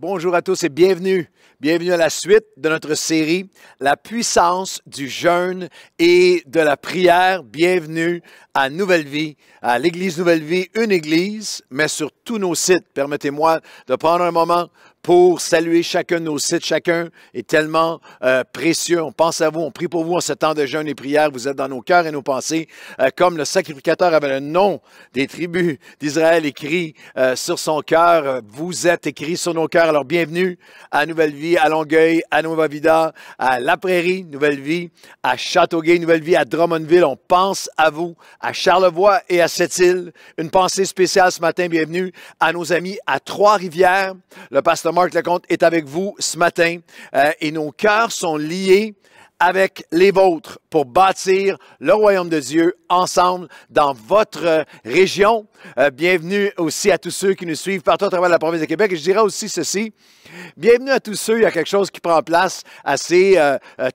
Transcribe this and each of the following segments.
Bonjour à tous et bienvenue. Bienvenue à la suite de notre série « La puissance du jeûne et de la prière ». Bienvenue à Nouvelle Vie, à l'Église Nouvelle Vie, une église, mais sur tous nos sites. Permettez-moi de prendre un moment pour saluer chacun de nos sites. Chacun est tellement précieux. On pense à vous, on prie pour vous en ce temps de jeûne et prière. Vous êtes dans nos cœurs et nos pensées. Comme le sacrificateur avait le nom des tribus d'Israël écrit sur son cœur, vous êtes écrit sur nos cœurs. Alors bienvenue à Nouvelle Vie, à Longueuil, à Nova Vida, à La Prairie, Nouvelle Vie, à Châteauguay, Nouvelle Vie, à Drummondville. On pense à vous, à Charlevoix et à Sept-Îles. Une pensée spéciale ce matin. Bienvenue à nos amis à Trois-Rivières. Le pasteur Marc Lecomte est avec vous ce matin et nos cœurs sont liés avec les vôtres pour bâtir le royaume de Dieu ensemble dans votre région. Bienvenue aussi à tous ceux qui nous suivent partout à travers la province de Québec. Et je dirais aussi ceci. Bienvenue à tous ceux, il y a quelque chose qui prend place assez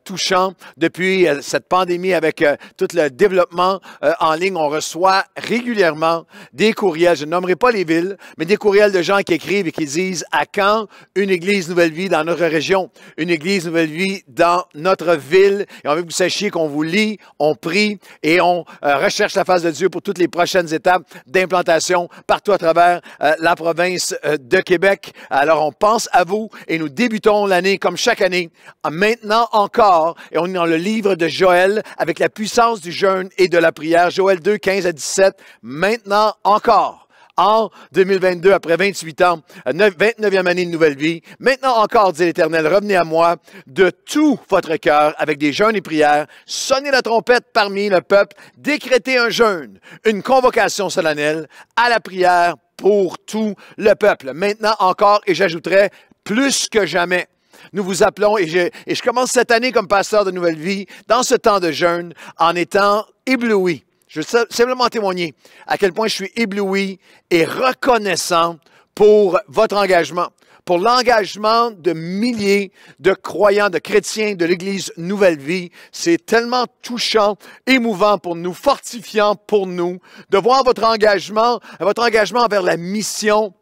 touchant depuis cette pandémie avec tout le développement en ligne. On reçoit régulièrement des courriels, je ne nommerai pas les villes, mais des courriels de gens qui écrivent et qui disent « À quand une Église Nouvelle Vie dans notre région? Une Église Nouvelle Vie dans notre ville? » Et on veut que vous sachiez qu'on vous lit, on prie et on recherche la face de Dieu pour toutes les prochaines étapes d'implantation partout à travers la province de Québec. Alors on pense à vous et nous débutons l'année comme chaque année, maintenant encore, et on est dans le livre de Joël avec la puissance du jeûne et de la prière. Joël 2, 15 à 17, maintenant encore. En 2022, après 28 ans, 29e année de nouvelle vie, maintenant encore, dit l'Éternel, revenez à moi de tout votre cœur avec des jeûnes et prières, sonnez la trompette parmi le peuple, décrétez un jeûne, une convocation solennelle à la prière pour tout le peuple. Maintenant encore, et j'ajouterai plus que jamais. Nous vous appelons, et je commence cette année comme pasteur de Nouvelle Vie, dans ce temps de jeûne, en étant ébloui. Je veux simplement témoigner à quel point je suis ébloui et reconnaissant pour votre engagement, pour l'engagement de milliers de croyants, de chrétiens de l'Église Nouvelle Vie. C'est tellement touchant, émouvant pour nous, fortifiant pour nous, de voir votre engagement envers la mission,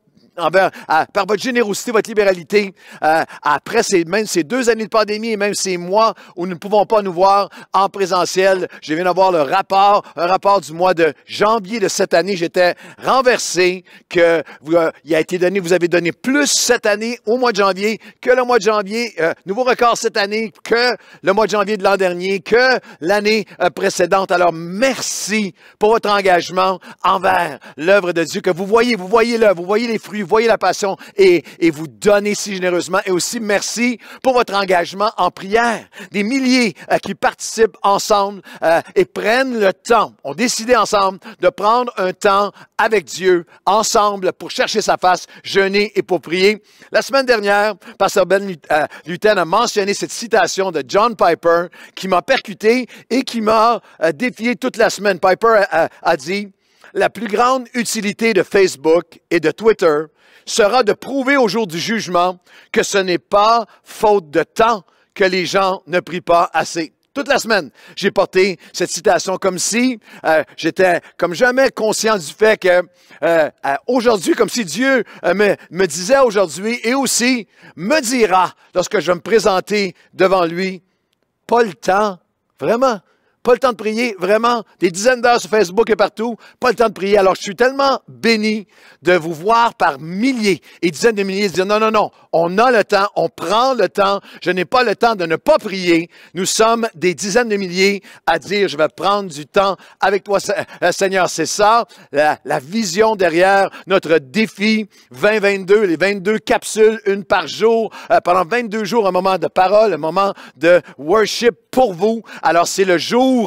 par votre générosité, votre libéralité, après même ces 2 années de pandémie et même ces mois où nous ne pouvons pas nous voir en présentiel. Je viens d'avoir un rapport du mois de janvier de cette année. J'étais renversé que vous avez donné plus cette année au mois de janvier que le mois de janvier, nouveau record cette année que le mois de janvier de l'an dernier, que l'année précédente. Alors merci pour votre engagement envers l'œuvre de Dieu que vous voyez les fruits, vous voyez la passion et vous donnez si généreusement. Et aussi, merci pour votre engagement en prière. Des milliers qui participent ensemble et prennent le temps, ont décidé ensemble de prendre un temps avec Dieu, ensemble, pour chercher sa face, jeûner et pour prier. La semaine dernière, Pasteur Ben Luten a mentionné cette citation de John Piper qui m'a percuté et qui m'a défié toute la semaine. Piper a dit « La plus grande utilité de Facebook et de Twitter sera de prouver au jour du jugement que ce n'est pas faute de temps que les gens ne prient pas assez. » Toute la semaine, j'ai porté cette citation comme si j'étais comme jamais conscient du fait que aujourd'hui, comme si Dieu me disait aujourd'hui et aussi me dira lorsque je vais me présenter devant lui, pas le temps, vraiment. Pas le temps de prier, vraiment, des dizaines d'heures sur Facebook et partout, pas le temps de prier. Alors, je suis tellement béni de vous voir par milliers et dizaines de milliers dire non, non, non, on a le temps, on prend le temps, je n'ai pas le temps de ne pas prier. Nous sommes des dizaines de milliers à dire, je vais prendre du temps avec toi, Seigneur. C'est ça, la vision derrière notre défi 2022, les 22 capsules, une par jour, pendant 22 jours, un moment de parole, un moment de worship pour vous. Alors, c'est le jour,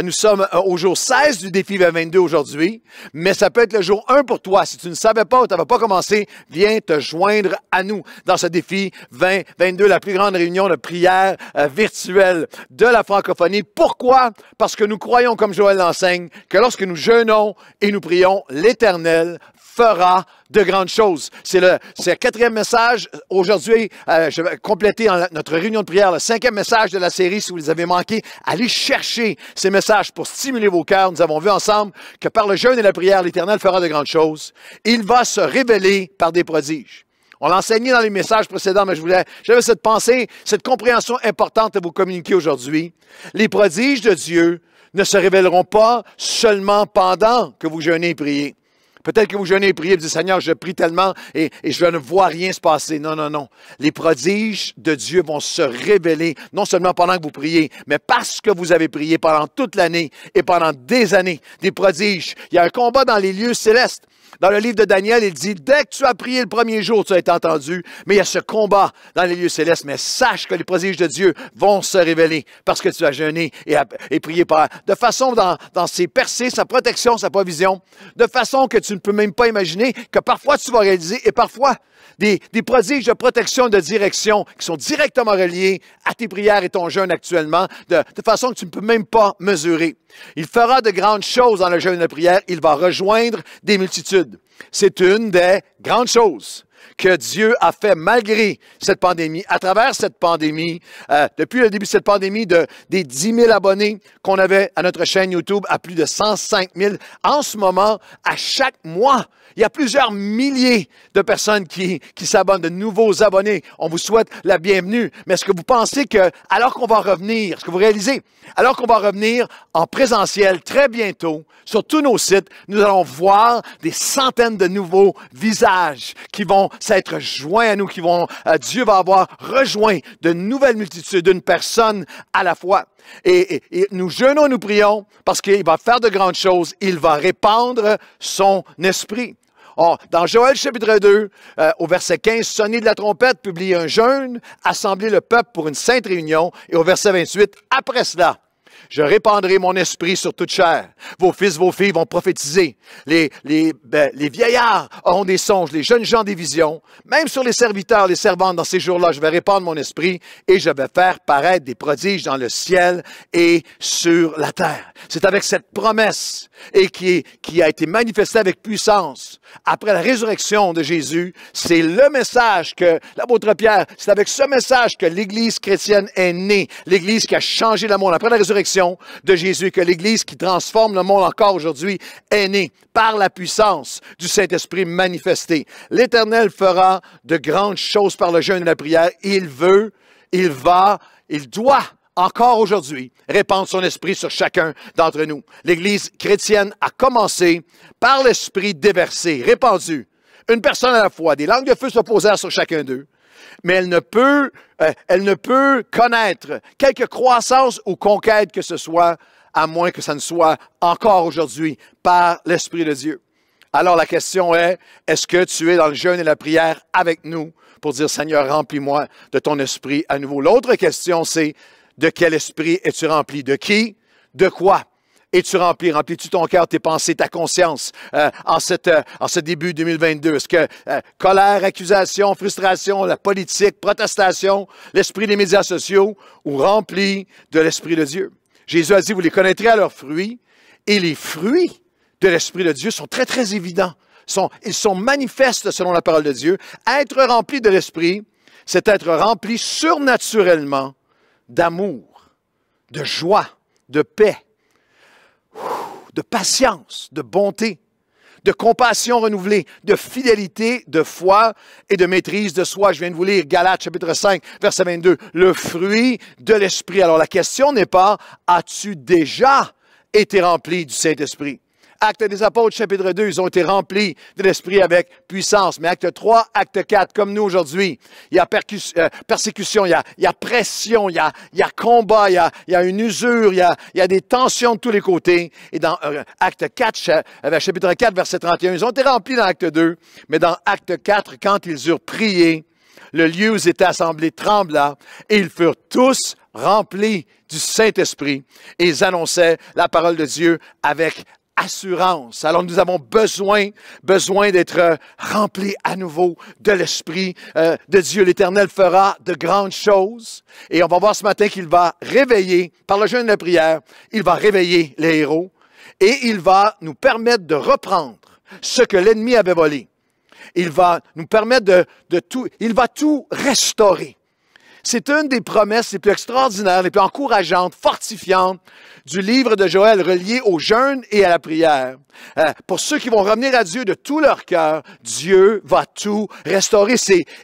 nous sommes au jour 16 du défi 2022 aujourd'hui, mais ça peut être le jour 1 pour toi. Si tu ne savais pas ou tu n'avais pas commencé, viens te joindre à nous dans ce défi 2022, la plus grande réunion de prière virtuelle de la francophonie. Pourquoi? Parce que nous croyons, comme Joël l'enseigne, que lorsque nous jeûnons et nous prions, l'Éternel fera de grandes choses. C'est le 4e message. Aujourd'hui, je vais compléter notre réunion de prière, le 5e message de la série. Si vous les avez manqués, allez chercher ces messages pour stimuler vos cœurs. Nous avons vu ensemble que par le jeûne et la prière, l'Éternel fera de grandes choses. Il va se révéler par des prodiges. On l'a enseigné dans les messages précédents, mais j'avais cette pensée, cette compréhension importante à vous communiquer aujourd'hui. Les prodiges de Dieu ne se révéleront pas seulement pendant que vous jeûnez et priez. Peut-être que vous jeûnez et priez et vous dites, Seigneur, je prie tellement et je ne vois rien se passer. Non, non, non. Les prodiges de Dieu vont se révéler, non seulement pendant que vous priez, mais parce que vous avez prié pendant toute l'année et pendant des années. Des prodiges. Il y a un combat dans les lieux célestes. Dans le livre de Daniel, il dit, dès que tu as prié le premier jour, tu as été entendu, mais il y a ce combat dans les lieux célestes. Mais sache que les prodiges de Dieu vont se révéler parce que tu as jeûné et prié de façon dans ses percées, sa protection, sa provision, de façon que tu ne peux même pas imaginer que parfois tu vas réaliser et parfois des prodiges de protection, de direction qui sont directement reliés à tes prières et ton jeûne actuellement, de façon que tu ne peux même pas mesurer. Il fera de grandes choses dans le jeûne et la prière. Il va rejoindre des multitudes. C'est une des grandes choses que Dieu a fait malgré cette pandémie. À travers cette pandémie, depuis le début de cette pandémie, des 10 000 abonnés qu'on avait à notre chaîne YouTube à plus de 105 000. En ce moment, à chaque mois, il y a plusieurs milliers de personnes qui s'abonnent, de nouveaux abonnés. On vous souhaite la bienvenue. Mais est-ce que vous pensez que, alors qu'on va revenir, est-ce que vous réalisez, alors qu'on va revenir en présentiel très bientôt sur tous nos sites, nous allons voir des centaines de nouveaux visages qui vont s'être joints à nous, Dieu va avoir rejoint de nouvelles multitudes, d'une personne à la fois. Et nous jeûnons, nous prions, parce qu'il va faire de grandes choses. Il va répandre son esprit. Dans Joël chapitre 2, au verset 15, sonnez de la trompette, publiez un jeûne, assemblez le peuple pour une sainte réunion. Et au verset 28, après cela, je répandrai mon esprit sur toute chair. Vos fils, vos filles vont prophétiser. Les vieillards auront des songes, les jeunes gens des visions. Même sur les serviteurs, les servantes, dans ces jours-là, je vais répandre mon esprit et je vais faire paraître des prodiges dans le ciel et sur la terre. C'est avec cette promesse et qui a été manifestée avec puissance après la résurrection de Jésus. C'est le message que l'apôtre Pierre, c'est avec ce message que l'Église chrétienne est née. L'Église qui a changé le monde après la résurrection de Jésus, que l'Église qui transforme le monde encore aujourd'hui est née par la puissance du Saint-Esprit manifesté. L'Éternel fera de grandes choses par le jeûne et la prière. Il doit encore aujourd'hui répandre son esprit sur chacun d'entre nous. L'Église chrétienne a commencé par l'esprit déversé, répandu. Une personne à la fois, des langues de feu se posèrent sur chacun d'eux. Mais elle ne peut connaître quelque croissance ou conquête que ce soit, à moins que ça ne soit encore aujourd'hui par l'Esprit de Dieu. Alors la question est, est-ce que tu es dans le jeûne et la prière avec nous pour dire, Seigneur, remplis-moi de ton esprit à nouveau? L'autre question, c'est, de quel esprit es-tu rempli? De qui? De quoi? Es-tu rempli? Remplis-tu ton cœur, tes pensées, ta conscience en ce début 2022? Est-ce que colère, accusation, frustration, la politique, protestation, l'esprit des médias sociaux ou rempli de l'Esprit de Dieu? Jésus a dit, vous les connaîtrez à leurs fruits, et les fruits de l'Esprit de Dieu sont très, très évidents. Ils sont manifestes selon la parole de Dieu. Être rempli de l'Esprit, c'est être rempli surnaturellement d'amour, de joie, de paix, de patience, de bonté, de compassion renouvelée, de fidélité, de foi et de maîtrise de soi. Je viens de vous lire Galates chapitre 5, verset 22, le fruit de l'Esprit. Alors la question n'est pas, as-tu déjà été rempli du Saint-Esprit? Actes des Apôtres, chapitre 2, ils ont été remplis de l'Esprit avec puissance. Mais acte 3, acte 4, comme nous aujourd'hui, il y a persécution, il y a pression, il y a combat, il y a une usure, il y a des tensions de tous les côtés. Et dans acte 4, chapitre 4, verset 31, ils ont été remplis dans acte 2. Mais dans acte 4, quand ils eurent prié, le lieu où ils étaient assemblés trembla et ils furent tous remplis du Saint-Esprit et ils annonçaient la parole de Dieu avec assurance. Alors nous avons besoin d'être remplis à nouveau de l'Esprit de Dieu. L'Éternel fera de grandes choses. Et on va voir ce matin qu'il va réveiller, par le jeûne et la prière, il va réveiller les héros et il va nous permettre de reprendre ce que l'ennemi avait volé. Il va nous permettre il va tout restaurer. C'est une des promesses les plus extraordinaires, les plus encourageantes, fortifiantes du livre de Joël relié au jeûne et à la prière. Pour ceux qui vont revenir à Dieu de tout leur cœur, Dieu va tout restaurer.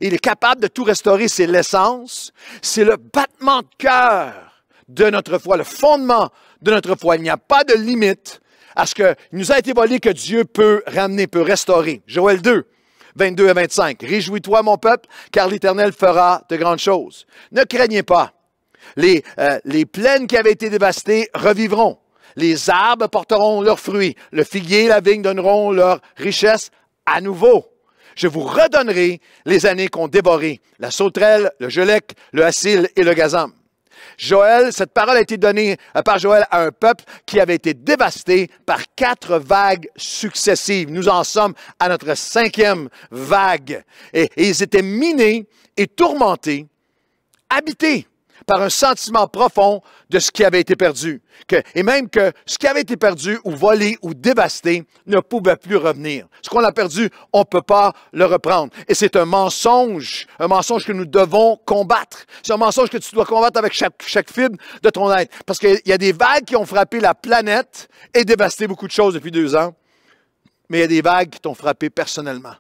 Il est capable de tout restaurer. C'est l'essence, c'est le battement de cœur de notre foi, le fondement de notre foi. Il n'y a pas de limite à ce qu'il nous a été volé que Dieu peut ramener, peut restaurer. Joël 2. 22 à 25. Réjouis-toi, mon peuple, car l'Éternel fera de grandes choses. Ne craignez pas. Les plaines qui avaient été dévastées revivront. Les arbres porteront leurs fruits. Le figuier et la vigne donneront leur richesse à nouveau. Je vous redonnerai les années qu'ont dévoré la sauterelle, le gelec, le hassil et le gazam. Joël, cette parole a été donnée par Joël à un peuple qui avait été dévasté par 4 vagues successives. Nous en sommes à notre 5e vague. Et ils étaient minés et tourmentés, habités par un sentiment profond de ce qui avait été perdu. Et même que ce qui avait été perdu ou volé ou dévasté ne pouvait plus revenir. Ce qu'on a perdu, on ne peut pas le reprendre. Et c'est un mensonge que nous devons combattre. C'est un mensonge que tu dois combattre avec chaque fibre de ton être. Parce qu'il y a des vagues qui ont frappé la planète et dévasté beaucoup de choses depuis 2 ans. Mais il y a des vagues qui t'ont frappé personnellement.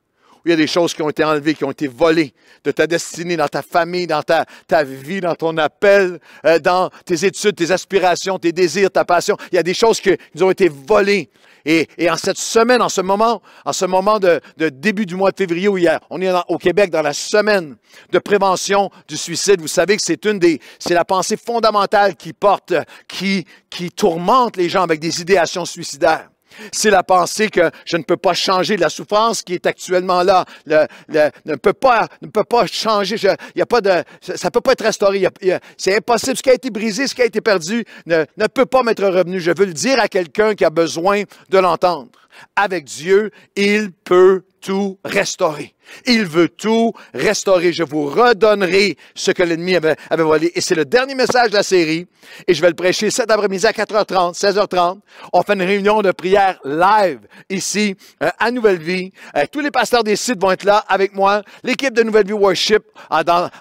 Il y a des choses qui ont été enlevées, qui ont été volées de ta destinée, dans ta famille, dans ta vie, dans ton appel, dans tes études, tes aspirations, tes désirs, ta passion. Il y a des choses qui nous ont été volées. Et en cette semaine, en ce moment de début du mois de février, où on est au Québec dans la semaine de prévention du suicide, vous savez que c'est la pensée fondamentale qui tourmente les gens avec des idéations suicidaires. C'est la pensée que je ne peux pas changer la souffrance qui est actuellement là. Ne peut pas changer. Ça ne peut pas être restauré. C'est impossible. Ce qui a été brisé, ce qui a été perdu, ne peut pas m'être revenu. Je veux le dire à quelqu'un qui a besoin de l'entendre. Avec Dieu, il peut tout restaurer. Il veut tout restaurer. Je vous redonnerai ce que l'ennemi avait volé. Et c'est le dernier message de la série. Et je vais le prêcher cet après-midi à 4h30, 16h30. On fait une réunion de prière live ici à Nouvelle Vie. Tous les pasteurs des sites vont être là avec moi. L'équipe de Nouvelle Vie Worship,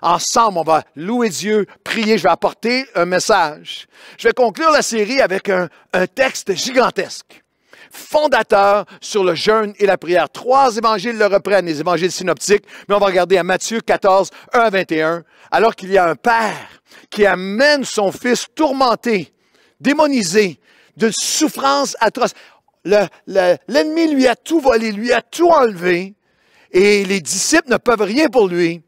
ensemble, on va louer Dieu, prier. Je vais apporter un message. Je vais conclure la série avec un texte gigantesque, fondateur sur le jeûne et la prière. 3 évangiles le reprennent, les évangiles synoptiques, mais on va regarder à Matthieu 14, 1 à 21, alors qu'il y a un père qui amène son fils tourmenté, démonisé, de souffrance atroce. L'ennemi lui a tout volé, lui a tout enlevé, et les disciples ne peuvent rien pour lui.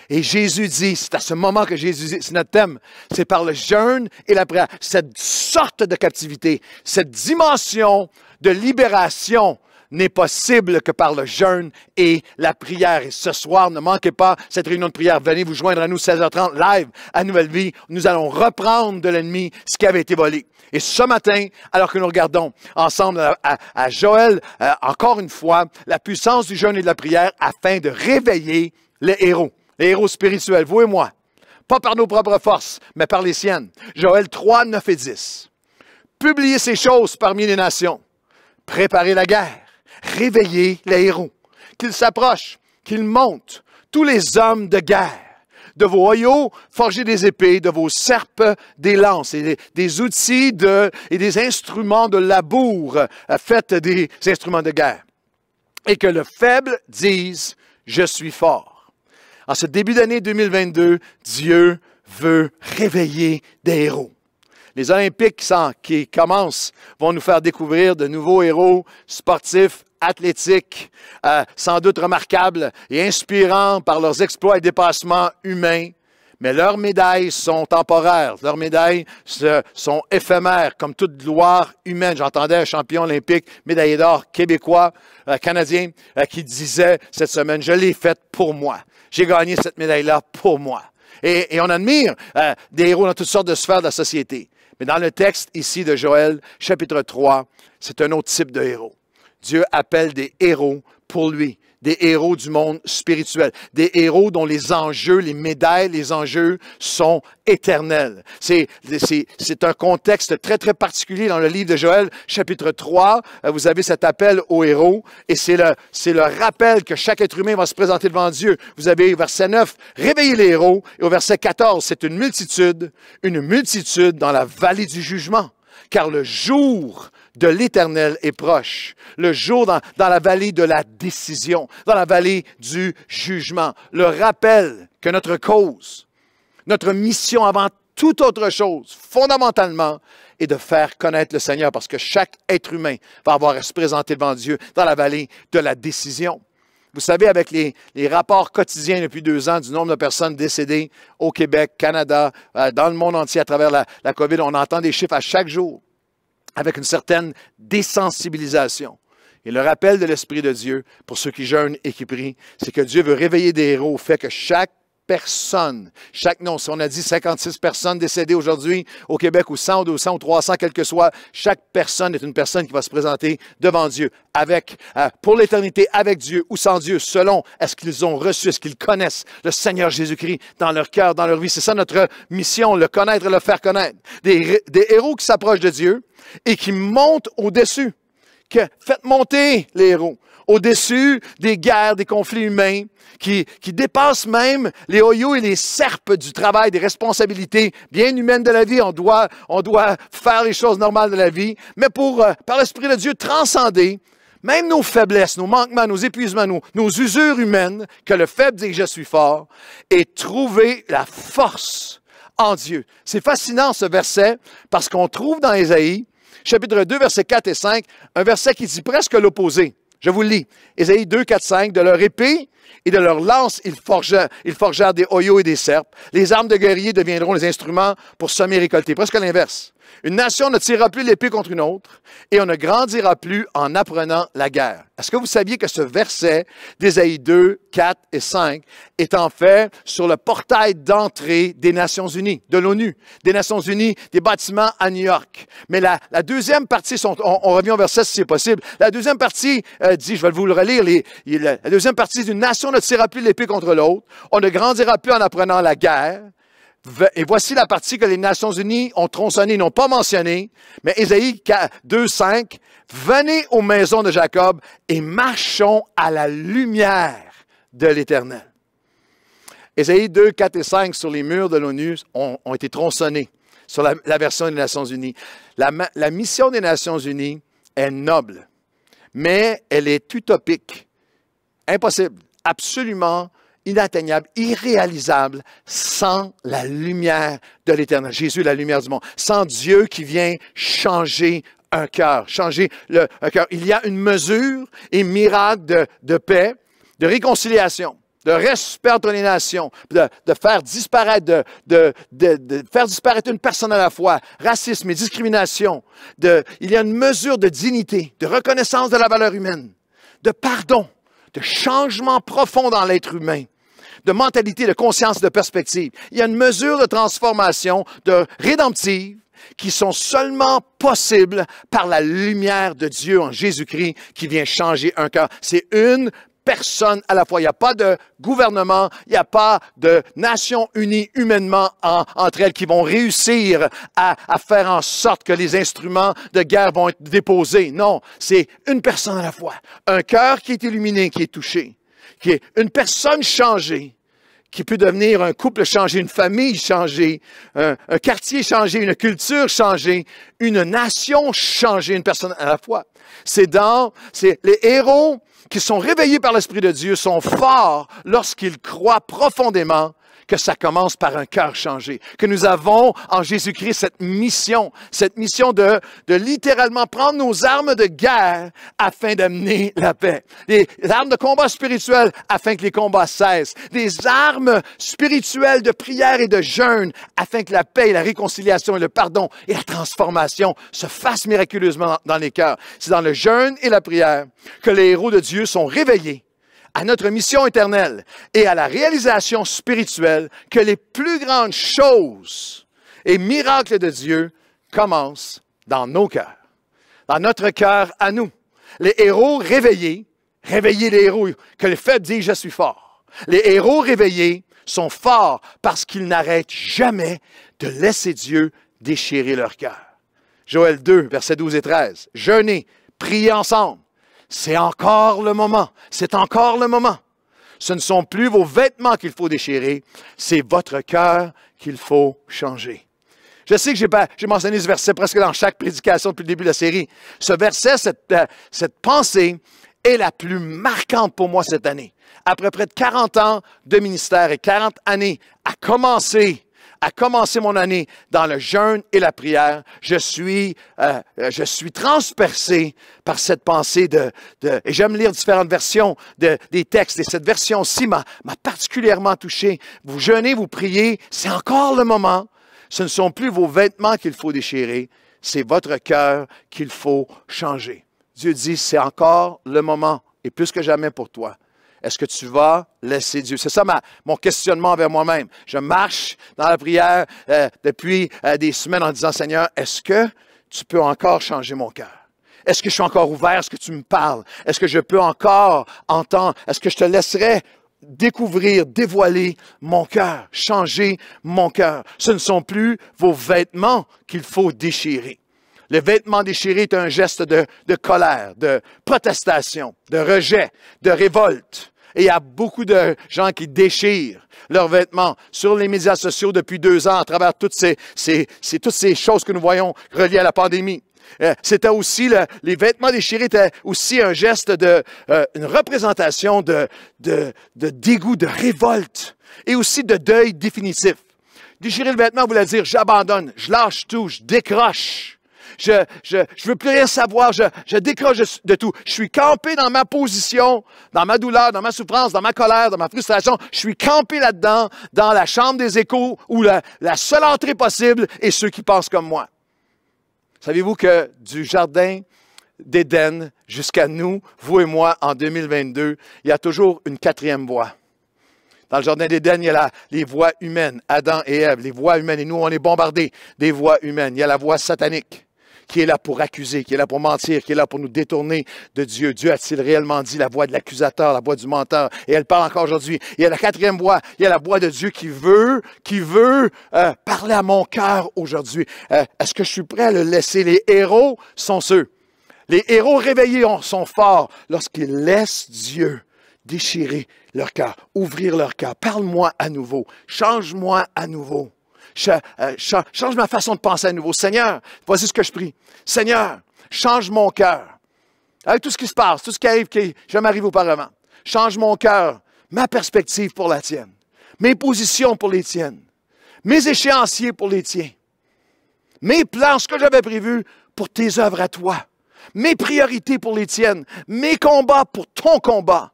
Et Jésus dit, c'est à ce moment que Jésus dit, c'est notre thème, c'est par le jeûne et la prière, cette sorte de captivité, cette dimension de libération n'est possible que par le jeûne et la prière. Et ce soir, ne manquez pas cette réunion de prière. Venez vous joindre à nous 16h30 live à Nouvelle Vie. Nous allons reprendre de l'ennemi ce qui avait été volé. Et ce matin, alors que nous regardons ensemble à Joël, encore une fois, la puissance du jeûne et de la prière afin de réveiller les héros spirituels, vous et moi. Pas par nos propres forces, mais par les siennes. Joël 3, 9 et 10. Publiez ces choses parmi les nations. Préparez la guerre. Réveillez les héros. Qu'ils s'approchent, qu'ils montent, tous les hommes de guerre. De vos hoyaux, forgez des épées, de vos serpes, des lances, et des outils et des instruments de labour. Faites des instruments de guerre. Et que le faible dise, je suis fort. En ce début d'année 2022, Dieu veut réveiller des héros. Les Olympiques qui commencent vont nous faire découvrir de nouveaux héros sportifs, athlétiques, sans doute remarquables et inspirants par leurs exploits et dépassements humains. Mais leurs médailles sont temporaires, leurs médailles sont éphémères, comme toute gloire humaine. J'entendais un champion olympique, médaillé d'or québécois, canadien, qui disait cette semaine, je l'ai faite pour moi. J'ai gagné cette médaille-là pour moi. Et on admire des héros dans toutes sortes de sphères de la société. Mais dans le texte ici de Joël, chapitre 3, c'est un autre type de héros. Dieu appelle des héros pour lui, des héros du monde spirituel, des héros dont les enjeux, les médailles, les enjeux sont éternels. C'est un contexte très, très particulier dans le livre de Joël, chapitre 3. Vous avez cet appel aux héros et c'est le rappel que chaque être humain va se présenter devant Dieu. Vous avez au verset 9, réveillez les héros, et au verset 14, c'est une multitude dans la vallée du jugement, car le jour de l'Éternel est proche. Le jour dans la vallée de la décision, dans la vallée du jugement. Le rappel que notre cause, notre mission avant toute autre chose, fondamentalement, est de faire connaître le Seigneur, parce que chaque être humain va avoir à se présenter devant Dieu dans la vallée de la décision. Vous savez, avec les rapports quotidiens depuis 2 ans du nombre de personnes décédées au Québec, Canada, dans le monde entier à travers la COVID, on entend des chiffres à chaque jour avec une certaine désensibilisation. Et le rappel de l'Esprit de Dieu, pour ceux qui jeûnent et qui prient, c'est que Dieu veut réveiller des héros au fait que chaque personne, si on a dit 56 personnes décédées aujourd'hui au Québec, ou 100 ou 200 ou 300, quel que soit, chaque personne est une personne qui va se présenter devant Dieu, pour l'éternité, avec Dieu ou sans Dieu, selon est-ce qu'ils ont reçu, est-ce qu'ils connaissent le Seigneur Jésus-Christ dans leur cœur, dans leur vie. C'est ça notre mission, le connaître et le faire connaître. Des héros qui s'approchent de Dieu et qui montent au-dessus. Faites monter les héros au-dessus des guerres, des conflits humains, qui dépassent même les oyos et les serpes du travail, des responsabilités bien humaines de la vie. On doit faire les choses normales de la vie, mais par l'Esprit de Dieu, transcender même nos faiblesses, nos manquements, nos épuisements, nos usures humaines, que le faible dit que je suis fort, et trouver la force en Dieu. C'est fascinant ce verset, parce qu'on trouve dans Ésaïe, chapitre 2, versets 4 et 5, un verset qui dit presque l'opposé. Je vous le lis. Ésaïe 2, 4, 5. De leur épée et de leur lance, ils forgèrent des oyaux et des serpes. Les armes de guerriers deviendront les instruments pour semer et récolter. Presque l'inverse. Une nation ne tirera plus l'épée contre une autre et on ne grandira plus en apprenant la guerre. Est-ce que vous saviez que ce verset d'Ésaïe 2, 4 et 5 est en fait sur le portail d'entrée des Nations Unies, de l'ONU, des Nations Unies, des bâtiments à New York? Mais la deuxième partie, on revient au verset si c'est possible, la deuxième partie dit, je vais vous le relire, la deuxième partie dit, une nation ne tirera plus l'épée contre l'autre, on ne grandira plus en apprenant la guerre. Et voici la partie que les Nations Unies ont tronçonnée, n'ont pas mentionnée, mais Ésaïe 2, 5, « Venez aux maisons de Jacob et marchons à la lumière de l'Éternel. » Ésaïe 2, 4 et 5 sur les murs de l'ONU ont été tronçonnés sur la version des Nations Unies. La mission des Nations Unies est noble, mais elle est utopique, impossible, absolument inatteignable, irréalisable, sans la lumière de l'Éternel. Jésus est la lumière du monde. Sans Dieu qui vient changer un cœur, un cœur. Il y a une mesure et miracle de paix, de réconciliation, de respect entre les nations, de faire disparaître, de faire disparaître une personne à la fois, racisme et discrimination. Il y a une mesure de dignité, de reconnaissance de la valeur humaine, de pardon, de changement profond dans l'être humain, de mentalité, de conscience, de perspective. Il y a une mesure de transformation, de rédemptive, qui sont seulement possibles par la lumière de Dieu en Jésus-Christ qui vient changer un cœur. C'est une personne à la fois. Il n'y a pas de gouvernement, il n'y a pas de Nations unies humainement entre elles qui vont réussir à faire en sorte que les instruments de guerre vont être déposés. Non, c'est une personne à la fois. Un cœur qui est illuminé, qui est touché, qui est une personne changée, qui peut devenir un couple changé, une famille changée, un quartier changé, une culture changée, une nation changée, une personne à la fois. C'est les héros qui sont réveillés par l'Esprit de Dieu sont forts lorsqu'ils croient profondément que ça commence par un cœur changé, que nous avons en Jésus-Christ cette mission de littéralement prendre nos armes de guerre afin d'amener la paix. Des armes de combat spirituel afin que les combats cessent. Des armes spirituelles de prière et de jeûne afin que la paix et la réconciliation et le pardon et la transformation se fassent miraculeusement dans les cœurs. C'est dans le jeûne et la prière que les héros de Dieu sont réveillés à notre mission éternelle et à la réalisation spirituelle que les plus grandes choses et miracles de Dieu commencent dans nos cœurs, dans notre cœur à nous. Les héros réveillés Réveillez les héros, que le fait dit « Je suis fort ». Les héros réveillés sont forts parce qu'ils n'arrêtent jamais de laisser Dieu déchirer leur cœur. Joël 2, versets 12 et 13. Jeûnez, priez ensemble. C'est encore le moment. C'est encore le moment. Ce ne sont plus vos vêtements qu'il faut déchirer, c'est votre cœur qu'il faut changer. Je sais que j'ai mentionné ce verset presque dans chaque prédication depuis le début de la série. Ce verset, cette pensée est la plus marquante pour moi cette année. Après près de 40 ans de ministère et 40 années à commencer mon année dans le jeûne et la prière, je suis transpercé par cette pensée et j'aime lire différentes versions des textes, et cette version-ci m'a particulièrement touché. Vous jeûnez, vous priez, c'est encore le moment. Ce ne sont plus vos vêtements qu'il faut déchirer, c'est votre cœur qu'il faut changer. Dieu dit, c'est encore le moment, et plus que jamais pour toi. Est-ce que tu vas laisser Dieu? C'est ça mon questionnement envers moi-même. Je marche dans la prière depuis des semaines en disant, Seigneur, est-ce que tu peux encore changer mon cœur? Est-ce que je suis encore ouvert? Est-ce que tu me parles? Est-ce que je peux encore entendre? Est-ce que je te laisserai découvrir, dévoiler mon cœur, changer mon cœur? Ce ne sont plus vos vêtements qu'il faut déchirer. Le vêtement déchiré est un geste de colère, de protestation, de rejet, de révolte. Et il y a beaucoup de gens qui déchirent leurs vêtements sur les médias sociaux depuis 2 ans à travers toutes ces choses que nous voyons reliées à la pandémie. C'était aussi, les vêtements déchirés étaient aussi un geste une représentation de dégoût, de révolte et aussi de deuil définitif. Déchirer le vêtement voulait dire j'abandonne, je lâche tout, je décroche. Je veux plus rien savoir, je décroche de tout. Je suis campé dans ma position, dans ma douleur, dans ma souffrance, dans ma colère, dans ma frustration. Je suis campé là-dedans, dans la chambre des échos, où la seule entrée possible est ceux qui pensent comme moi. Savez-vous que du jardin d'Éden jusqu'à nous, vous et moi, en 2022, il y a toujours une 4e voie. Dans le jardin d'Éden, il y a les voies humaines, Adam et Ève, les voies humaines. Et nous, on est bombardés des voies humaines. Il y a la voie satanique qui est là pour accuser, qui est là pour mentir, qui est là pour nous détourner de Dieu. Dieu a-t-il réellement dit la voix de l'accusateur, la voix du menteur? Et elle parle encore aujourd'hui. Il y a la 4e voie, il y a la voix de Dieu qui veut parler à mon cœur aujourd'hui. Est-ce que je suis prêt à le laisser? Les héros sont ceux. Les héros réveillés sont forts lorsqu'ils laissent Dieu déchirer leur cœur, ouvrir leur cœur. Parle-moi à nouveau. Change-moi à nouveau. Change ma façon de penser à nouveau. Seigneur, voici ce que je prie. Seigneur, change mon cœur. Avec tout ce qui se passe, tout ce qui arrive, qui jamais arrivé auparavant. Change mon cœur, ma perspective pour la tienne. Mes positions pour les tiennes. Mes échéanciers pour les tiens. Mes plans, ce que j'avais prévu pour tes œuvres à toi. Mes priorités pour les tiennes. Mes combats pour ton combat.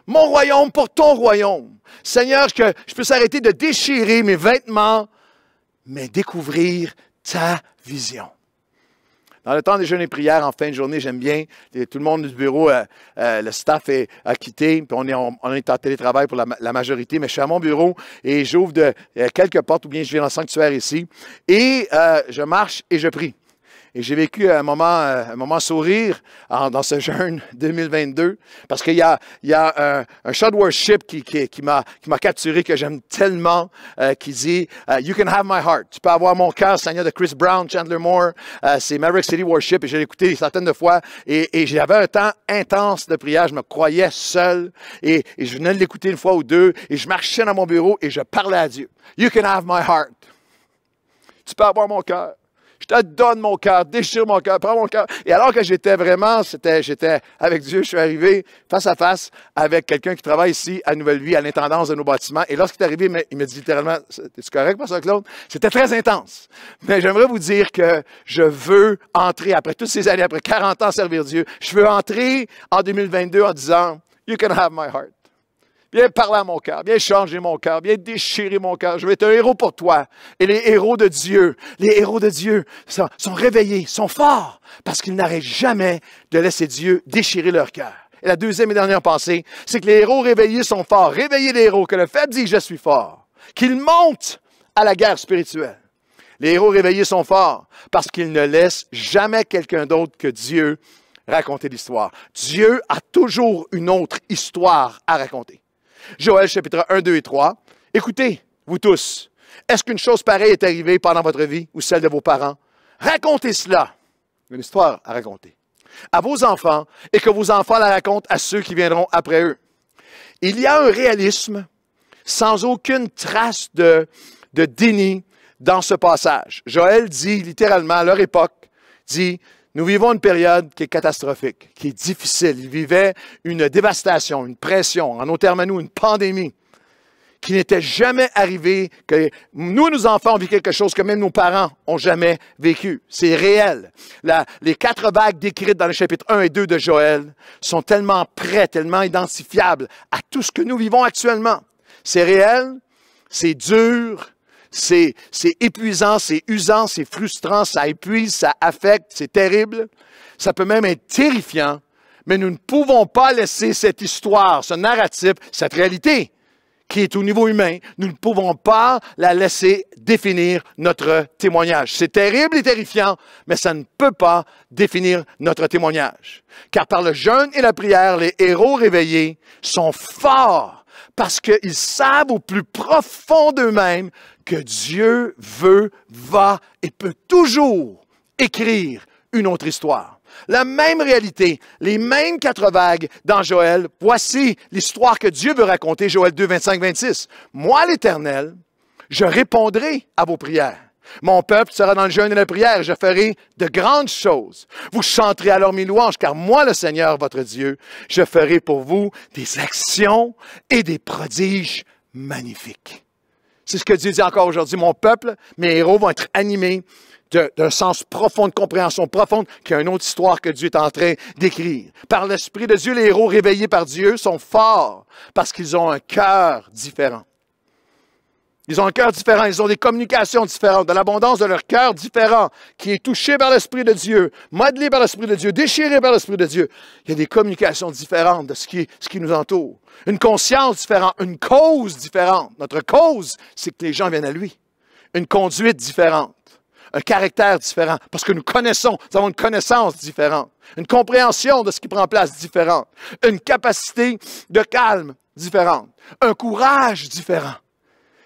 Mon royaume pour ton royaume. Seigneur, que je puisse arrêter de déchirer mes vêtements, mais découvrir ta vision. Dans le temps des jeûnes et prières, en fin de journée, j'aime bien, tout le monde du bureau, le staff a quitté, puis on est en télétravail pour la majorité, mais je suis à mon bureau et j'ouvre quelques portes, ou bien je viens dans le sanctuaire ici, et je marche et je prie. Et j'ai vécu un moment sourire dans ce jeûne 2022 parce qu'il y a un chant de worship qui m'a capturé, que j'aime tellement, qui dit « You can have my heart ». Tu peux avoir mon cœur, Seigneur, de Chris Brown, Chandler Moore. C'est Maverick City Worship et je l'ai écouté certaines de fois. Et j'avais un temps intense de prière. Je me croyais seul et je venais de l'écouter 1 fois ou 2 et je marchais dans mon bureau et je parlais à Dieu. « You can have my heart ». Tu peux avoir mon cœur. Je te donne mon cœur, déchire mon cœur, prends mon cœur. Et alors que j'étais avec Dieu, je suis arrivé face à face avec quelqu'un qui travaille ici à Nouvelle-Vie, à l'intendance de nos bâtiments. Et lorsqu'il est arrivé, il me dit littéralement, « Es-tu correct, Pasteur Claude? » C'était très intense. Mais j'aimerais vous dire que je veux entrer, après toutes ces années, après 40 ans à servir Dieu, je veux entrer en 2022 en disant, « You can have my heart. » Viens parler à mon cœur, viens changer mon cœur, viens déchirer mon cœur. Je vais être un héros pour toi. Et les héros de Dieu sont réveillés, sont forts, parce qu'ils n'arrêtent jamais de laisser Dieu déchirer leur cœur. Et la deuxième et dernière pensée, c'est que les héros réveillés sont forts. Réveillez les héros, que le fait dit « Je suis fort », qu'ils montent à la guerre spirituelle. Les héros réveillés sont forts parce qu'ils ne laissent jamais quelqu'un d'autre que Dieu raconter l'histoire. Dieu a toujours une autre histoire à raconter. Joël chapitre 1, 2 et 3. Écoutez, vous tous, est-ce qu'une chose pareille est arrivée pendant votre vie ou celle de vos parents? Racontez cela. Une histoire à raconter. À vos enfants et que vos enfants la racontent à ceux qui viendront après eux. Il y a un réalisme sans aucune trace de déni dans ce passage. Joël dit littéralement, à leur époque, dit, nous vivons une période qui est catastrophique, qui est difficile. Ils vivaient une dévastation, une pression, en nos termes à nous, une pandémie qui n'était jamais arrivée, que nous, nos enfants, on vit quelque chose que même nos parents n'ont jamais vécu. C'est réel. Les 4 vagues décrites dans les chapitres 1 et 2 de Joël sont tellement prêts, tellement identifiables à tout ce que nous vivons actuellement. C'est réel, c'est dur, c'est épuisant, c'est usant, c'est frustrant, ça épuise, ça affecte, c'est terrible. Ça peut même être terrifiant, mais nous ne pouvons pas laisser cette histoire, ce narratif, cette réalité qui est au niveau humain, nous ne pouvons pas la laisser définir notre témoignage. C'est terrible et terrifiant, mais ça ne peut pas définir notre témoignage. Car par le jeûne et la prière, les héros réveillés sont forts parce qu'ils savent au plus profond d'eux-mêmes que Dieu veut, va et peut toujours écrire une autre histoire. La même réalité, les mêmes 4 vagues dans Joël. Voici l'histoire que Dieu veut raconter, Joël 2, 25, 26. Moi, l'Éternel, je répondrai à vos prières. Mon peuple sera dans le jeûne et la prière. Je ferai de grandes choses. Vous chanterez alors mes louanges, car moi, le Seigneur, votre Dieu, je ferai pour vous des actions et des prodiges magnifiques. C'est ce que Dieu dit encore aujourd'hui. Mon peuple, mes héros vont être animés d'un sens profond, de compréhension profonde, qu'il y a une autre histoire que Dieu est en train d'écrire. Par l'Esprit de Dieu, les héros réveillés par Dieu sont forts parce qu'ils ont un cœur différent. Ils ont un cœur différent, ils ont des communications différentes, de l'abondance de leur cœur différent, qui est touché par l'Esprit de Dieu, modelé par l'Esprit de Dieu, déchiré par l'Esprit de Dieu. Il y a des communications différentes de ce qui nous entoure. Une conscience différente, une cause différente. Notre cause, c'est que les gens viennent à lui. Une conduite différente. Un caractère différent, parce que nous avons une connaissance différente, une compréhension de ce qui prend place différente, une capacité de calme différente, un courage différent,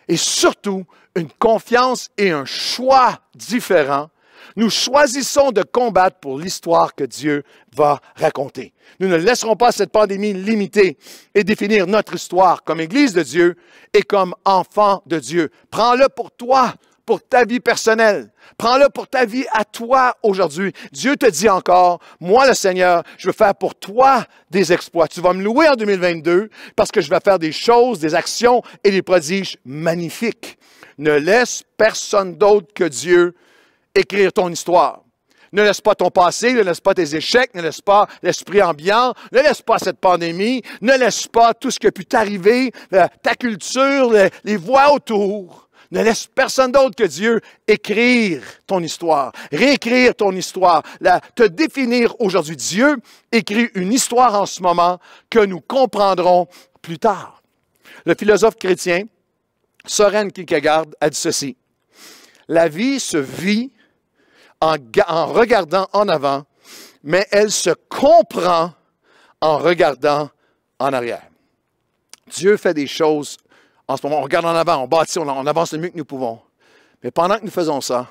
et surtout une confiance et un choix différent. Nous choisissons de combattre pour l'histoire que Dieu va raconter. Nous ne laisserons pas cette pandémie limiter et définir notre histoire comme Église de Dieu et comme enfant de Dieu. Prends-le pour toi, pour ta vie personnelle. Prends-le pour ta vie à toi aujourd'hui. Dieu te dit encore, moi le Seigneur, je veux faire pour toi des exploits. Tu vas me louer en 2022 parce que je vais faire des choses, des actions et des prodiges magnifiques. Ne laisse personne d'autre que Dieu écrire ton histoire. Ne laisse pas ton passé, ne laisse pas tes échecs, ne laisse pas l'esprit ambiant, ne laisse pas cette pandémie, ne laisse pas tout ce qui a pu t'arriver, ta culture, les voix autour. Ne laisse personne d'autre que Dieu écrire ton histoire, réécrire ton histoire, te définir aujourd'hui. Dieu écrit une histoire en ce moment que nous comprendrons plus tard. Le philosophe chrétien Søren Kierkegaard a dit ceci. La vie se vit en regardant en avant, mais elle se comprend en regardant en arrière. Dieu fait des choses. En ce moment, on regarde en avant, on bâtit, on avance le mieux que nous pouvons. Mais pendant que nous faisons ça,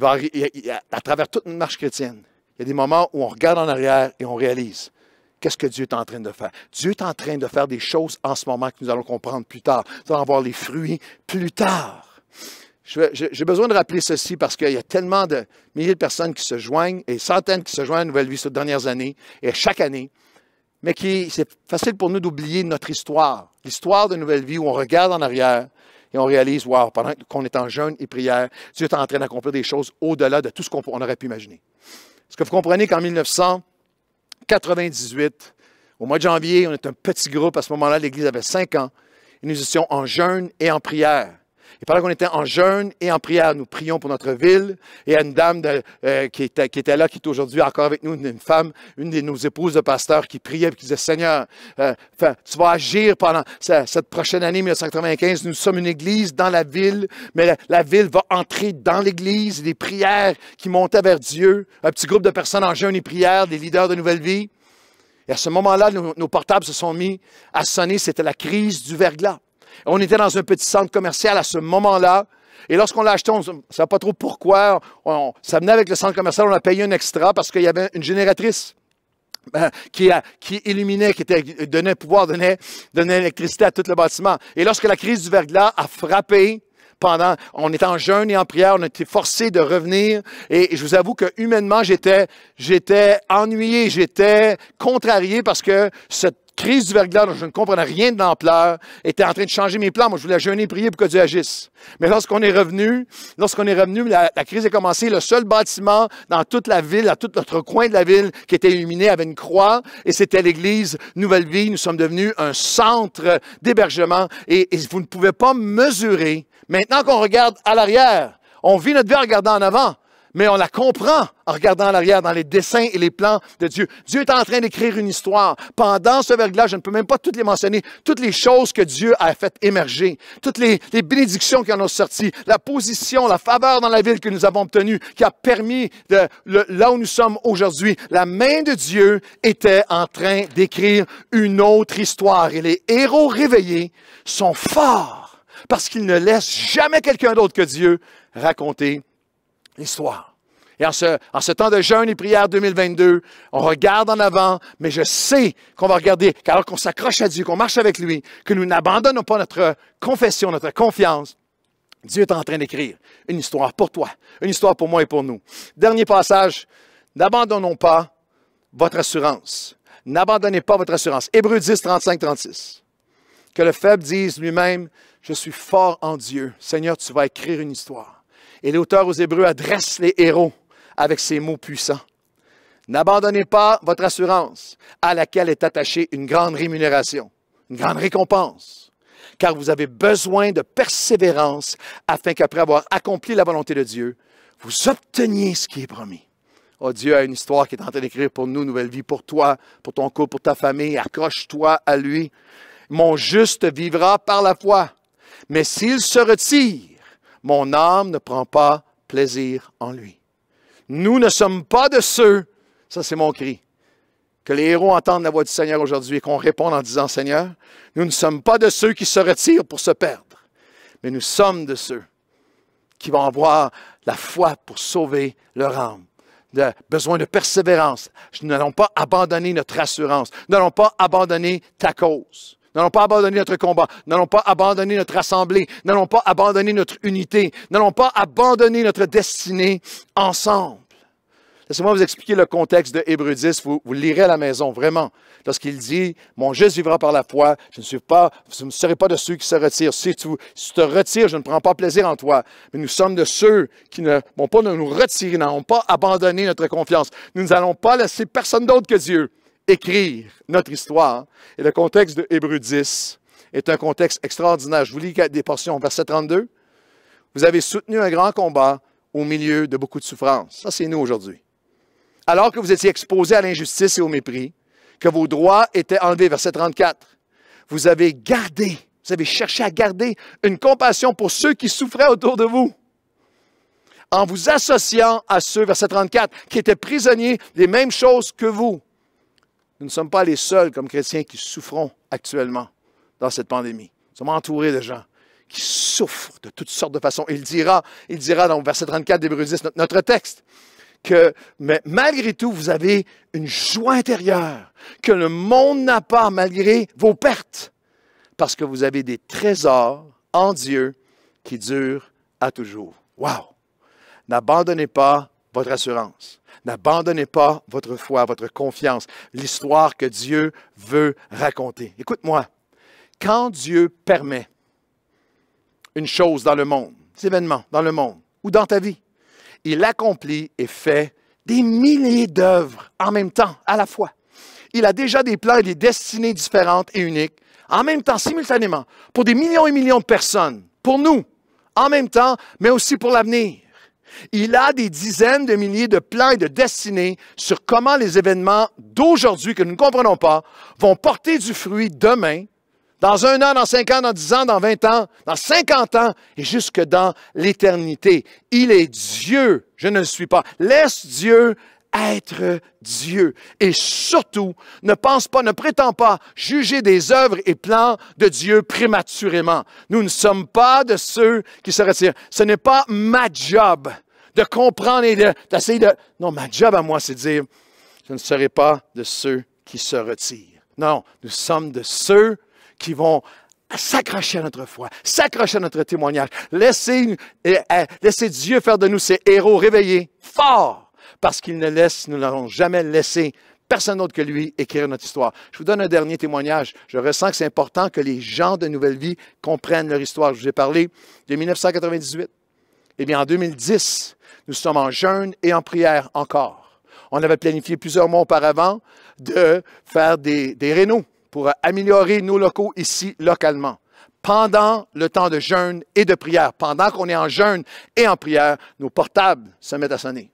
à travers toute notre marche chrétienne, il y a des moments où on regarde en arrière et on réalise qu'est-ce que Dieu est en train de faire. Dieu est en train de faire des choses en ce moment que nous allons comprendre plus tard. Nous allons voir les fruits plus tard. J'ai besoin de rappeler ceci parce qu'il y a tellement de milliers de personnes qui se joignent et centaines qui se joignent à Nouvelle Vie ces dernières années et chaque année. Mais c'est facile pour nous d'oublier notre histoire. L'histoire de Nouvelle Vie où on regarde en arrière et on réalise, wow, pendant qu'on est en jeûne et prière, Dieu est en train d'accomplir des choses au-delà de tout ce qu'on aurait pu imaginer. Est-ce que vous comprenez qu'en 1998, au mois de janvier, on est un petit groupe. À ce moment-là, l'Église avait 5 ans. Et nous étions en jeûne et en prière. Et pendant qu'on était en jeûne et en prière, nous prions pour notre ville. Et il y a une dame qui était là, qui est aujourd'hui encore avec nous, une femme, une de nos épouses de pasteur, qui priait et qui disait, Seigneur, tu vas agir pendant cette prochaine année 1995. Nous sommes une église dans la ville, mais la ville va entrer dans l'église. Des prières qui montaient vers Dieu. Un petit groupe de personnes en jeûne et prière, des leaders de Nouvelle Vie. Et à ce moment-là, nos portables se sont mis à sonner. C'était la crise du verglas. On était dans un petit centre commercial à ce moment-là. Et lorsqu'on l'a acheté, on ne savait pas trop pourquoi. Ça venait avec le centre commercial, on a payé un extra parce qu'il y avait une génératrice qui illuminait, donnait l'électricité à tout le bâtiment. Et lorsque la crise du verglas a frappé, on était en jeûne et en prière, on a été forcés de revenir. Et je vous avoue que humainement, j'étais ennuyé, j'étais contrarié parce que cette crise du verglas, dont je ne comprenais rien de l'ampleur, était en train de changer mes plans. Moi, je voulais jeûner et prier pour que Dieu agisse. Mais lorsqu'on est revenu, la crise a commencé. Le seul bâtiment dans toute la ville, dans tout notre coin de la ville qui était illuminé avait une croix et c'était l'église Nouvelle Vie. Nous sommes devenus un centre d'hébergement et vous ne pouvez pas mesurer. Maintenant qu'on regarde à l'arrière, on vit notre vie en regardant en avant. Mais on la comprend en regardant en arrière dans les dessins et les plans de Dieu. Dieu est en train d'écrire une histoire. Pendant ce verglas, je ne peux même pas toutes les mentionner, toutes les choses que Dieu a fait émerger, toutes les bénédictions qui en ont sorti, la position, la faveur dans la ville que nous avons obtenue, qui a permis là où nous sommes aujourd'hui. La main de Dieu était en train d'écrire une autre histoire. Et les héros réveillés sont forts parce qu'ils ne laissent jamais quelqu'un d'autre que Dieu raconter l'histoire. Et en ce temps de jeûne et prière 2022, on regarde en avant, mais je sais qu'on va regarder, qu'alors qu'on s'accroche à Dieu, qu'on marche avec lui, que nous n'abandonnons pas notre confession, notre confiance, Dieu est en train d'écrire une histoire pour toi, une histoire pour moi et pour nous. Dernier passage, n'abandonnons pas votre assurance. N'abandonnez pas votre assurance. Hébreux 10, 35, 36. Que le faible dise lui-même, je suis fort en Dieu. Seigneur, tu vas écrire une histoire. Et l'auteur aux Hébreux adresse les héros avec ces mots puissants. N'abandonnez pas votre assurance à laquelle est attachée une grande rémunération, une grande récompense, car vous avez besoin de persévérance afin qu'après avoir accompli la volonté de Dieu, vous obteniez ce qui est promis. Oh, Dieu a une histoire qui est en train d'écrire pour nous, Nouvelle Vie, pour toi, pour ton couple, pour ta famille. Accroche-toi à lui. Mon juste vivra par la foi, mais s'il se retire, mon âme ne prend pas plaisir en lui. Nous ne sommes pas de ceux, ça c'est mon cri, que les héros entendent la voix du Seigneur aujourd'hui et qu'on réponde en disant, Seigneur, nous ne sommes pas de ceux qui se retirent pour se perdre, mais nous sommes de ceux qui vont avoir la foi pour sauver leur âme. Besoin de persévérance. Nous n'allons pas abandonner notre assurance. Nous n'allons pas abandonner ta cause. Nous n'allons pas abandonner notre combat. Nous n'allons pas abandonner notre assemblée. Nous n'allons pas abandonner notre unité. Nous n'allons pas abandonner notre destinée ensemble. Laissez-moi vous expliquer le contexte de Hébreux 10. Vous le lirez à la maison, vraiment. Lorsqu'il dit, mon juste vivra par la foi, je ne serai pas de ceux qui se retirent. Si tu te retires, je ne prends pas plaisir en toi. Mais nous sommes de ceux qui ne vont pas nous retirer, n'allons pas abandonner notre confiance. Nous n'allons pas laisser personne d'autre que Dieu écrire notre histoire. Et le contexte de Hébreux 10 est un contexte extraordinaire. Je vous lis des portions. Verset 32. Vous avez soutenu un grand combat au milieu de beaucoup de souffrances. Ça, c'est nous aujourd'hui. Alors que vous étiez exposés à l'injustice et au mépris, que vos droits étaient enlevés. Verset 34. Vous avez cherché à garder une compassion pour ceux qui souffraient autour de vous. En vous associant à ceux, verset 34, qui étaient prisonniers des mêmes choses que vous. Nous ne sommes pas les seuls comme chrétiens qui souffrons actuellement dans cette pandémie. Nous sommes entourés de gens qui souffrent de toutes sortes de façons. Il dira dans le verset 34 d'Hébreux 10, notre texte, mais malgré tout, vous avez une joie intérieure que le monde n'a pas malgré vos pertes, parce que vous avez des trésors en Dieu qui durent à toujours. Wow! N'abandonnez pas votre assurance. N'abandonnez pas votre foi, votre confiance, l'histoire que Dieu veut raconter. Écoute-moi, quand Dieu permet une chose dans le monde, des événements dans le monde ou dans ta vie, il accomplit et fait des milliers d'œuvres en même temps, à la fois. Il a déjà des plans et des destinées différentes et uniques, en même temps, simultanément, pour des millions et millions de personnes, pour nous, en même temps, mais aussi pour l'avenir. Il a des dizaines de milliers de plans et de destinées sur comment les événements d'aujourd'hui, que nous ne comprenons pas, vont porter du fruit demain, dans 1 an, dans 5 ans, dans 10 ans, dans 20 ans, dans 50 ans et jusque dans l'éternité. Il est Dieu, je ne le suis pas. Laisse Dieu être Dieu. Et surtout, ne pense pas, ne prétends pas juger des œuvres et plans de Dieu prématurément. Nous ne sommes pas de ceux qui se retirent. Ce n'est pas ma job de comprendre et d'essayer de... Non, ma job à moi, c'est de dire, je ne serai pas de ceux qui se retirent. Non, nous sommes de ceux qui vont s'accrocher à notre foi, s'accrocher à notre témoignage, laisser Dieu faire de nous ces héros réveillés, forts, parce qu'il ne laisse, nous n'allons jamais laissé personne d'autre que lui écrire notre histoire. Je vous donne un dernier témoignage. Je ressens que c'est important que les gens de Nouvelle Vie comprennent leur histoire. Je vous ai parlé de 1998. Eh bien, en 2010, nous sommes en jeûne et en prière encore. On avait planifié plusieurs mois auparavant de faire des rénaux pour améliorer nos locaux ici, localement. Pendant le temps de jeûne et de prière, pendant qu'on est en jeûne et en prière, nos portables se mettent à sonner.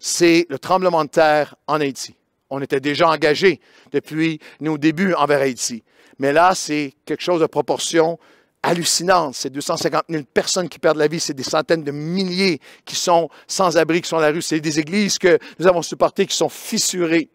C'est le tremblement de terre en Haïti. On était déjà engagés depuis nos débuts envers Haïti. Mais là, c'est quelque chose de proportion hallucinante. C'est 250 000 personnes qui perdent la vie. C'est des centaines de milliers qui sont sans abri, qui sont à la rue. C'est des églises que nous avons supportées qui sont fissurées.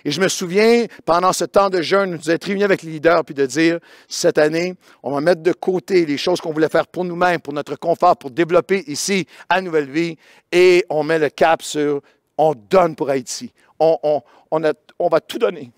Et je me souviens, pendant ce temps de jeûne, nous être réunis avec les leaders, puis de dire, cette année, on va mettre de côté les choses qu'on voulait faire pour nous-mêmes, pour notre confort, pour développer ici, à Nouvelle Vie, et on met le cap sur, on donne pour Haïti. On va tout donner.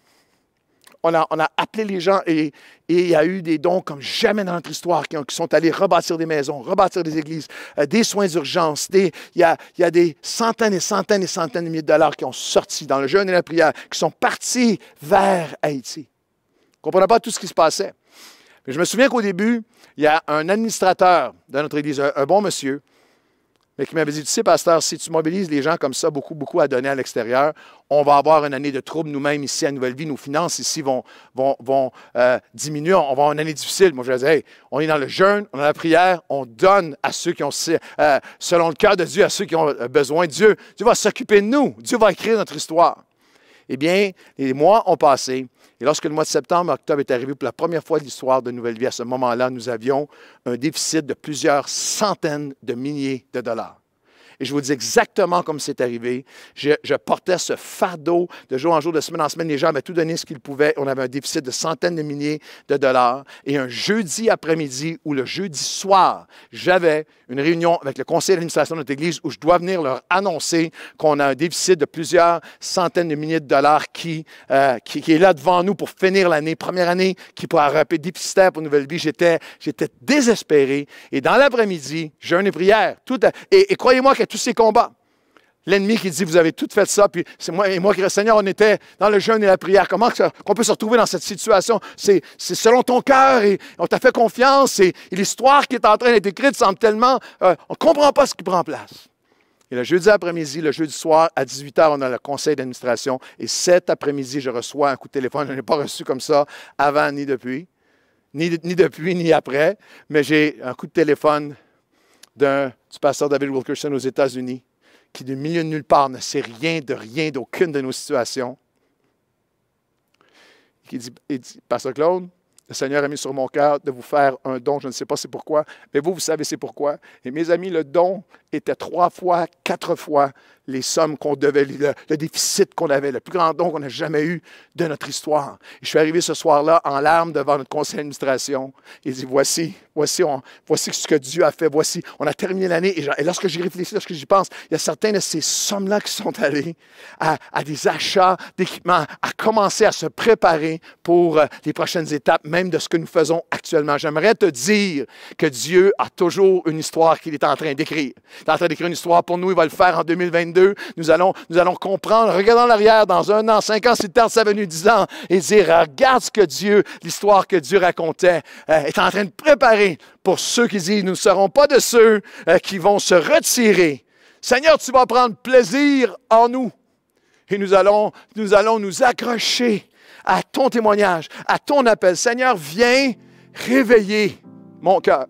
On a appelé les gens et il y a eu des dons comme jamais dans notre histoire qui sont allés rebâtir des maisons, rebâtir des églises, des soins d'urgence. Il y a des centaines et centaines et centaines de milliers de dollars qui ont sorti dans le jeûne et la prière, qui sont partis vers Haïti. On ne comprenait pas tout ce qui se passait. Mais je me souviens qu'au début, il y a un administrateur de notre église, un bon monsieur, mais qui m'avait dit, tu sais, pasteur, si tu mobilises les gens comme ça, beaucoup à donner à l'extérieur, on va avoir une année de trouble nous-mêmes ici à Nouvelle Vie. Nos finances ici vont diminuer. On va avoir une année difficile. Moi, je disais, hey, on est dans le jeûne, on est dans la prière, on donne à ceux qui ont, selon le cœur de Dieu, à ceux qui ont besoin de Dieu. Dieu va s'occuper de nous. Dieu va écrire notre histoire. Eh bien, les mois ont passé. Et lorsque le mois de septembre, octobre est arrivé pour la première fois de l'histoire de Nouvelle Vie, à ce moment-là, nous avions un déficit de plusieurs centaines de milliers de dollars. Et je vous dis exactement comme c'est arrivé. Je portais ce fardeau de jour en jour, de semaine en semaine. Les gens avaient tout donné ce qu'ils pouvaient. On avait un déficit de centaines de milliers de dollars. Et un jeudi après-midi ou le jeudi soir, j'avais une réunion avec le conseil d'administration de notre église où je dois venir leur annoncer qu'on a un déficit de plusieurs centaines de milliers de dollars qui est là devant nous pour finir l'année, première année qui pourra rappeler déficitaire pour Nouvelle Vie. J'étais désespéré. Et dans l'après-midi, jeûne et prière. Et croyez-moi que tous ces combats, l'ennemi qui dit, vous avez tout fait ça, puis c'est moi et moi qui, Seigneur, on était dans le jeûne et la prière. Comment qu'on peut se retrouver dans cette situation? C'est selon ton cœur et on t'a fait confiance et l'histoire qui est en train d'être écrite semble tellement... on ne comprend pas ce qui prend place. Et le jeudi après-midi, le jeudi soir, à 18 h, on a le conseil d'administration. Et cet après-midi, je reçois un coup de téléphone. Je n'ai pas reçu comme ça avant ni depuis. Ni depuis, ni après. Mais j'ai un coup de téléphone du pasteur David Wilkerson aux États-Unis, qui du milieu de nulle part ne sait rien, d'aucune de nos situations. Il dit, Pasteur Claude, le Seigneur a mis sur mon cœur de vous faire un don, je ne sais pas c'est pourquoi, mais vous savez c'est pourquoi. Et mes amis, le don était 3 fois, 4 fois les sommes qu'on devait, le déficit qu'on avait, le plus grand don qu'on n'a jamais eu de notre histoire. Et je suis arrivé ce soir-là en larmes devant notre conseil d'administration. Il dit, voici ce que Dieu a fait, voici, on a terminé l'année. Et lorsque j'y réfléchis, lorsque j'y pense, il y a certaines de ces sommes-là qui sont allées à des achats d'équipements, à commencer à se préparer pour les prochaines étapes, même de ce que nous faisons actuellement. J'aimerais te dire que Dieu a toujours une histoire qu'il est en train d'écrire. Il est en train d'écrire une histoire pour nous, il va le faire en 2022. Nous allons comprendre, regardons l'arrière dans 1 an, 5 ans, si le temps s'est venu 10 ans, et dire, regarde ce que l'histoire que Dieu racontait, est en train de préparer pour ceux qui disent, nous ne serons pas de ceux qui vont se retirer. Seigneur, tu vas prendre plaisir en nous. Et nous allons nous accrocher à ton témoignage, à ton appel. Seigneur, viens réveiller mon cœur.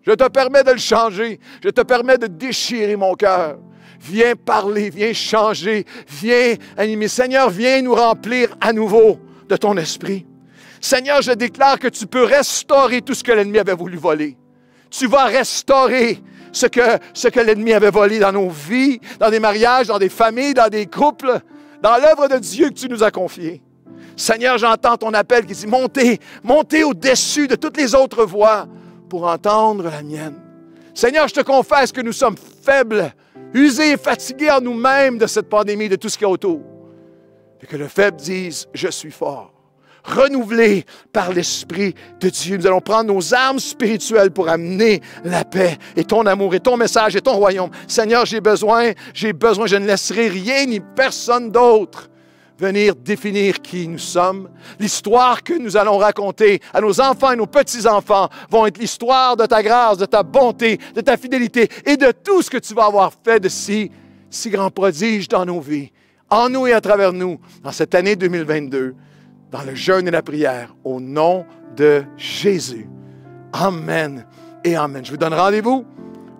Je te permets de le changer. Je te permets de déchirer mon cœur. Viens parler, viens changer, viens animer. Seigneur, viens nous remplir à nouveau de ton esprit. Seigneur, je déclare que tu peux restaurer tout ce que l'ennemi avait voulu voler. Tu vas restaurer ce que l'ennemi avait volé dans nos vies, dans des mariages, dans des familles, dans des couples, dans l'œuvre de Dieu que tu nous as confiée. Seigneur, j'entends ton appel qui dit, montez au-dessus de toutes les autres voix pour entendre la mienne. Seigneur, je te confesse que nous sommes faibles, usés et fatigués en nous-mêmes de cette pandémie, de tout ce qu'il y a autour. Et que le faible dise, je suis fort. Renouvelés par l'Esprit de Dieu. Nous allons prendre nos armes spirituelles pour amener la paix et ton amour et ton message et ton royaume. Seigneur, j'ai besoin, je ne laisserai rien ni personne d'autre venir définir qui nous sommes. L'histoire que nous allons raconter à nos enfants et nos petits-enfants vont être l'histoire de ta grâce, de ta bonté, de ta fidélité et de tout ce que tu vas avoir fait de si grands prodiges dans nos vies, en nous et à travers nous, dans cette année 2022. Dans le jeûne et la prière, au nom de Jésus. Amen et amen. Je vous donne rendez-vous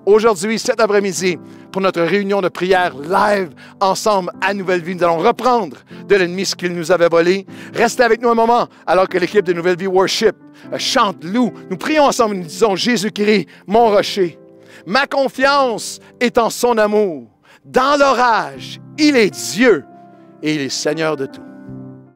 aujourd'hui, cet après-midi, pour notre réunion de prière live ensemble à Nouvelle Vie. Nous allons reprendre de l'ennemi ce qu'il nous avait volé. Restez avec nous un moment alors que l'équipe de Nouvelle Vie Worship chante, loue. Nous prions ensemble, nous disons, Jésus-Christ, mon rocher. Ma confiance est en son amour. Dans l'orage, il est Dieu et il est Seigneur de tout.